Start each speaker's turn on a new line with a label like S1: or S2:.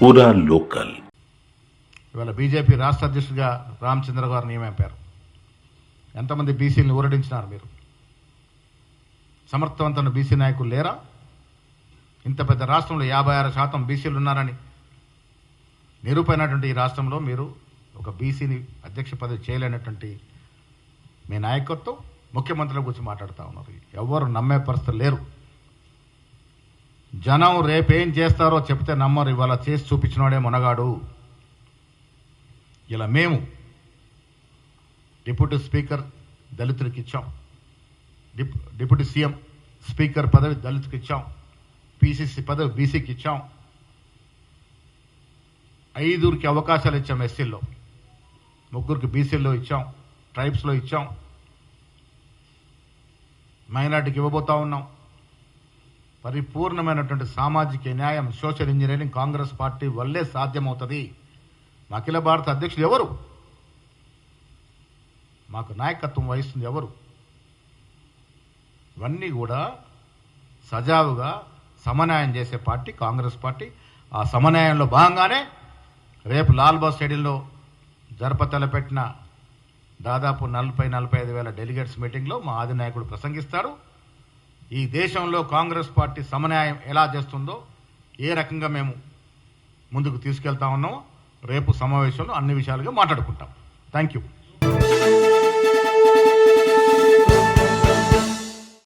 S1: పూరా లోకల్.
S2: ఇవాళ బీజేపీ రాష్ట్ర అధ్యక్షుడిగా రామచంద్ర గారు నియమింపారు. ఎంతమంది బీసీలను ఊరడించినారు మీరు? సమర్థవంతమైన బీసీ నాయకులు లేరా? ఇంత పెద్ద రాష్ట్రంలో 56% బీసీలు ఉన్నారని నిరూపైనటువంటి ఈ రాష్ట్రంలో మీరు ఒక బీసీని అధ్యక్ష పదవి చేయలేనటువంటి మీ నాయకత్వం ముఖ్యమంత్రుల గురించి మాట్లాడుతూ ఉన్నారు. ఎవరు నమ్మే పరిస్థితులు లేరు. జనం రేపేం చేస్తారో చెప్తే నమ్మరు. ఇవాళ చేసి చూపించినవాడే మునగాడు. ఇలా మేము డిప్యూటీ స్పీకర్ దళితులకు ఇచ్చాం, డిప్యూటీ సీఎం స్పీకర్ పదవి దళితులకు ఇచ్చాం, పీసీసీ పదవి బీసీకి ఇచ్చాం, 5 అవకాశాలు ఇచ్చాం, ఎస్సీల్లో 3 బీసీల్లో ఇచ్చాం, ట్రైబ్స్లో ఇచ్చాం, మైనార్టీకి ఇవ్వబోతా ఉన్నాం. పరిపూర్ణమైనటువంటి సామాజిక న్యాయం, సోషల్ ఇంజనీరింగ్ కాంగ్రెస్ పార్టీ వల్లే సాధ్యమవుతుంది. మా అఖిల భారత అధ్యక్షుడు ఎవరు? మాకు నాయకత్వం వహిస్తుంది ఎవరు? ఇవన్నీ కూడా సజావుగా సమన్వయం చేసే పార్టీ కాంగ్రెస్ పార్టీ. ఆ సమన్వయంలో భాగంగానే రేపు లాల్బాగ్ స్టేడియంలో తలపెట్టిన దాదాపు 40-45 వేల డెలిగేట్స్ మీటింగ్లో మా ఆది నాయకుడు ప్రసంగిస్తాడు. ఈ దేశంలో కాంగ్రెస్ పార్టీ సమన్వయం ఎలా చేస్తుందో, ఏ రకంగా మేము ముందుకు తీసుకెళ్తా ఉన్నామో రేపు సమావేశంలో అన్ని విషయాలుగా మాట్లాడుకుంటాం. Thank you.